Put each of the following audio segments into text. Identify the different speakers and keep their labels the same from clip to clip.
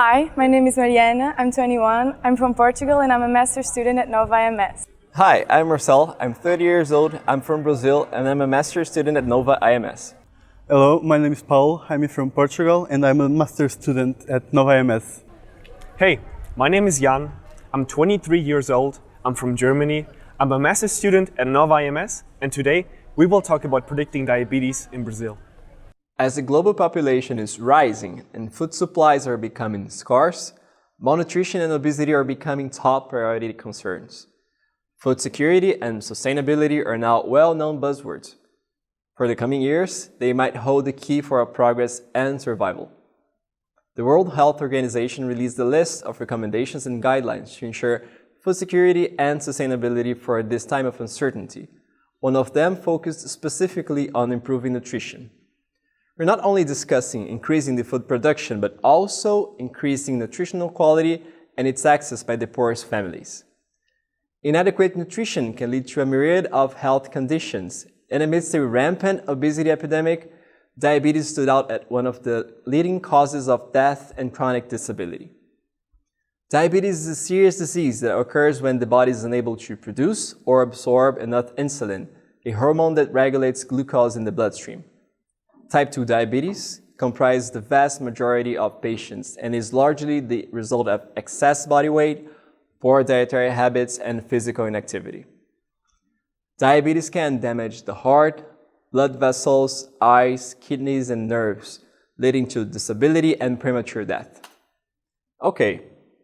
Speaker 1: Hi, my name is Mariana, I'm 21, I'm from Portugal and I'm a master's student at Nova IMS.
Speaker 2: Hi, I'm Marcel, I'm 30 years old, I'm from Brazil and I'm a master's student at Nova IMS.
Speaker 3: Hello, my name is Paulo, I'm from Portugal and I'm a master's student at Nova IMS.
Speaker 4: Hey, my name is Jan, I'm 23 years old, I'm from Germany, I'm a master's student at Nova IMS, and today we will talk about predicting diabetes in Brazil.
Speaker 2: As the global population is rising and food supplies are becoming scarce, malnutrition and obesity are becoming top priority concerns. Food security and sustainability are now well-known buzzwords. For the coming years, they might hold the key for our progress and survival. The World Health Organization released a list of recommendations and guidelines to ensure food security and sustainability for this time of uncertainty. One of them focused specifically on improving nutrition. We're not only discussing increasing the food production, but also increasing nutritional quality and its access by the poorest families. Inadequate nutrition can lead to a myriad of health conditions, and amidst a rampant obesity epidemic, diabetes stood out as one of the leading causes of death and chronic disability. Diabetes is a serious disease that occurs when the body is unable to produce or absorb enough insulin, a hormone that regulates glucose in the bloodstream. Type 2 diabetes comprises the vast majority of patients and is largely the result of excess body weight, poor dietary habits, and physical inactivity. Diabetes can damage the heart, blood vessels, eyes, kidneys, and nerves, leading to disability and premature death. Okay,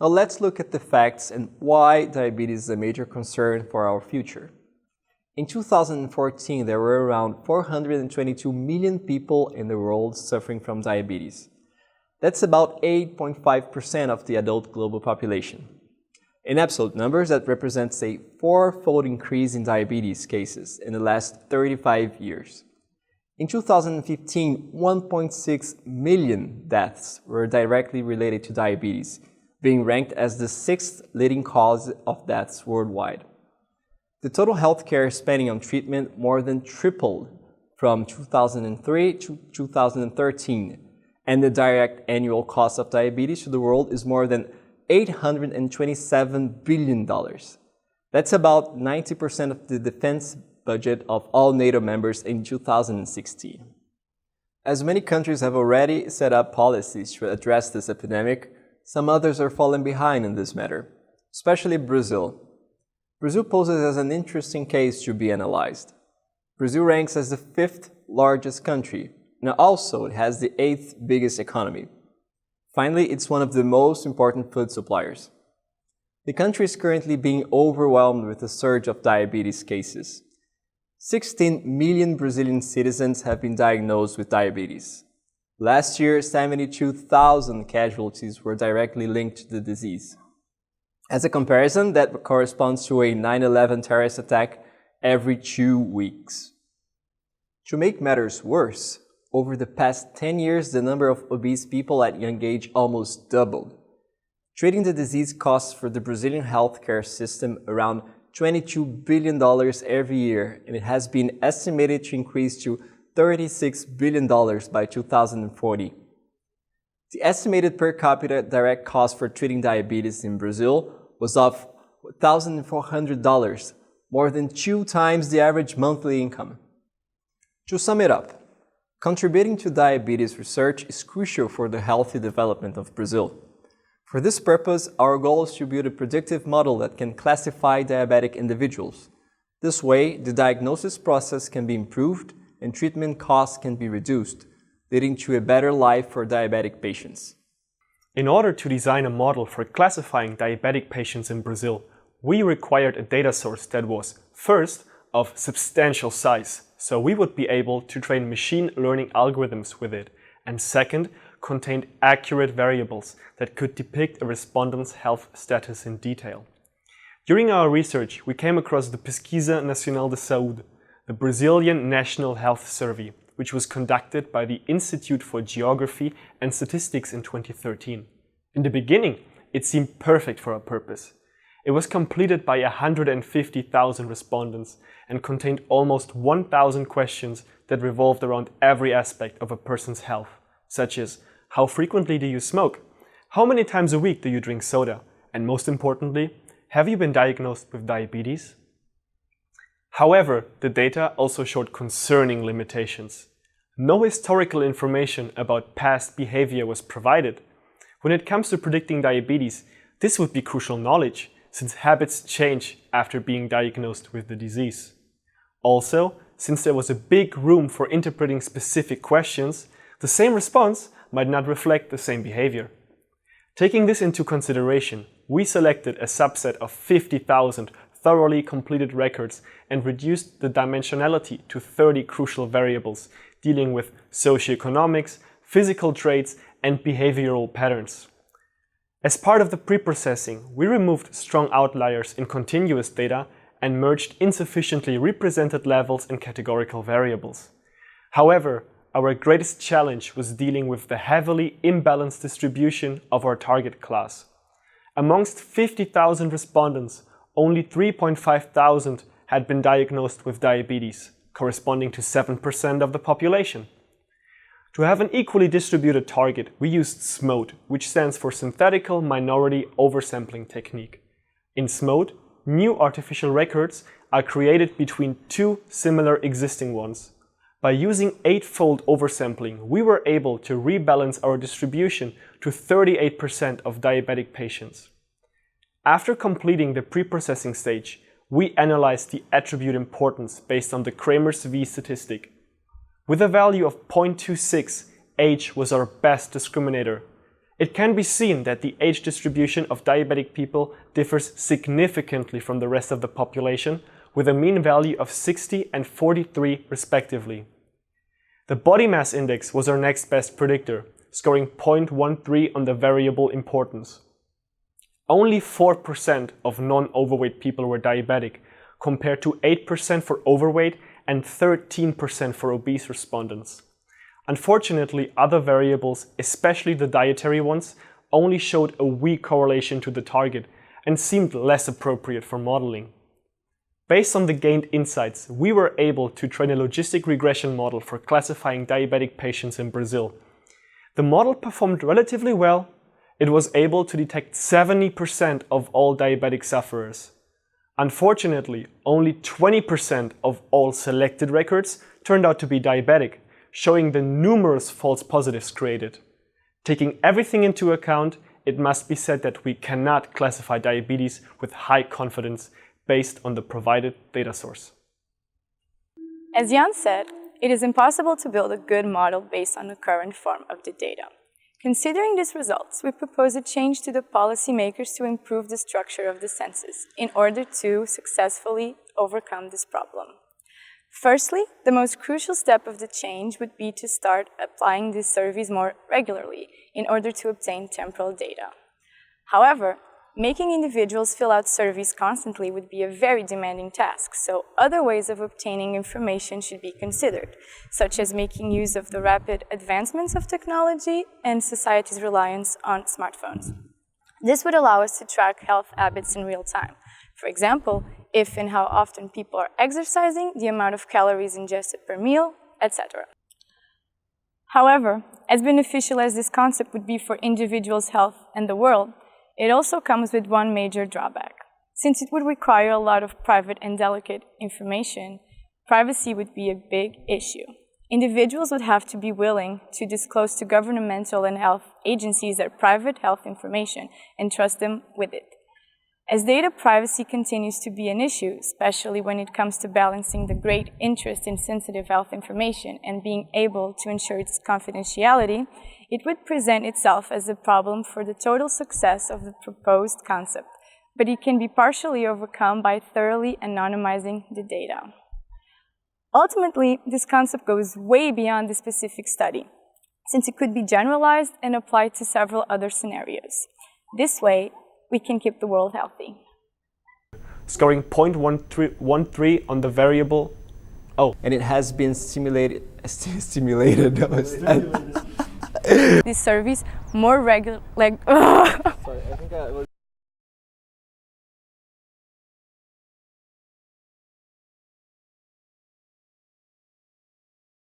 Speaker 2: now let's look at the facts and why diabetes is a major concern for our future. In 2014, there were around 422 million people in the world suffering from diabetes. That's about 8.5% of the adult global population. In absolute numbers, that represents a four-fold increase in diabetes cases in the last 35 years. In 2015, 1.6 million deaths were directly related to diabetes, being ranked as the sixth leading cause of deaths worldwide. The total healthcare spending on treatment more than tripled from 2003 to 2013, and the direct annual cost of diabetes to the world is more than $827 billion. That's about 90% of the defense budget of all NATO members in 2016. As many countries have already set up policies to address this epidemic, some others are falling behind in this matter, especially Brazil. Brazil poses as an interesting case to be analyzed. Brazil ranks as the fifth largest country, and also it has the eighth biggest economy. Finally, it's one of the most important food suppliers. The country is currently being overwhelmed with a surge of diabetes cases. 16 million Brazilian citizens have been diagnosed with diabetes. Last year, 72,000 casualties were directly linked to the disease. As a comparison, that corresponds to a 9/11 terrorist attack every 2 weeks. To make matters worse, over the past 10 years, the number of obese people at young age almost doubled. Treating the disease costs for the Brazilian healthcare system around $22 billion every year, and it has been estimated to increase to $36 billion by 2040. The estimated per capita direct cost for treating diabetes in Brazil was of $1,400, more than 2 times the average monthly income. To sum it up, contributing to diabetes research is crucial for the healthy development of Brazil. For this purpose, our goal is to build a predictive model that can classify diabetic individuals. This way, the diagnosis process can be improved and treatment costs can be reduced, leading to a better life for diabetic patients.
Speaker 4: In order to design a model for classifying diabetic patients in Brazil, we required a data source that was, first, of substantial size, so we would be able to train machine learning algorithms with it, and second, contained accurate variables that could depict a respondent's health status in detail. During our research, we came across the Pesquisa Nacional de Saúde, the Brazilian National Health Survey, which was conducted by the Institute for Geography and Statistics in 2013. In the beginning, it seemed perfect for our purpose. It was completed by 150,000 respondents and contained almost 1,000 questions that revolved around every aspect of a person's health, such as how frequently do you smoke? How many times a week do you drink soda? And most importantly, have you been diagnosed with diabetes? However, the data also showed concerning limitations. No historical information about past behavior was provided. When it comes to predicting diabetes, this would be crucial knowledge, since habits change after being diagnosed with the disease. Also, since there was a big room for interpreting specific questions, the same response might not reflect the same behavior. Taking this into consideration, we selected a subset of 50,000 thoroughly completed records and reduced the dimensionality to 30 crucial variables dealing with socioeconomics, physical traits, and behavioral patterns. As part of the preprocessing, we removed strong outliers in continuous data and merged insufficiently represented levels and categorical variables. However, our greatest challenge was dealing with the heavily imbalanced distribution of our target class. Amongst 50,000 respondents, only 3,500 had been diagnosed with diabetes, corresponding to 7% of the population. To have an equally distributed target, we used SMOTE, which stands for Synthetical Minority Oversampling Technique. In SMOTE, new artificial records are created between two similar existing ones. By using 8-fold oversampling, we were able to rebalance our distribution to 38% of diabetic patients. After completing the preprocessing stage, we analyzed the attribute importance based on the Kramers V statistic. With a value of 0.26, age was our best discriminator. It can be seen that the age distribution of diabetic people differs significantly from the rest of the population, with a mean value of 60 and 43 respectively. The body mass index was our next best predictor, scoring 0.13 on the variable importance. Only 4% of non-overweight people were diabetic, compared to 8% for overweight and 13% for obese respondents. Unfortunately, other variables, especially the dietary ones, only showed a weak correlation to the target and seemed less appropriate for modeling. Based on the gained insights, we were able to train a logistic regression model for classifying diabetic patients in Brazil. The model performed relatively well. It was able to detect 70% of all diabetic sufferers. Unfortunately, only 20% of all selected records turned out to be diabetic, showing the numerous false positives created. Taking everything into account, it must be said that we cannot classify diabetes with high confidence based on the provided data source.
Speaker 1: As Jan said, it is impossible to build a good model based on the current form of the data. Considering these results, we propose a change to the policymakers to improve the structure of the census in order to successfully overcome this problem. Firstly, the most crucial step of the change would be to start applying these surveys more regularly in order to obtain temporal data. However, making individuals fill out surveys constantly would be a very demanding task, so other ways of obtaining information should be considered, such as making use of the rapid advancements of technology and society's reliance on smartphones. This would allow us to track health habits in real time. For example, if and how often people are exercising, the amount of calories ingested per meal, etc. However, as beneficial as this concept would be for individuals' health and the world, it also comes with one major drawback. Since it would require a lot of private and delicate information, privacy would be a big issue. Individuals would have to be willing to disclose to governmental and health agencies their private health information and trust them with it. As data privacy continues to be an issue, especially when it comes to balancing the great interest in sensitive health information and being able to ensure its confidentiality, it would present itself as a problem for the total success of the proposed concept, but it can be partially overcome by thoroughly anonymizing the data. Ultimately, this concept goes way beyond the specific study, since it could be generalized and applied to several other scenarios. This way, we can keep the world healthy.
Speaker 4: Scoring 0.13 on the variable.
Speaker 2: And it has been stimulated.
Speaker 1: These surveys more regular.
Speaker 2: Sorry, I think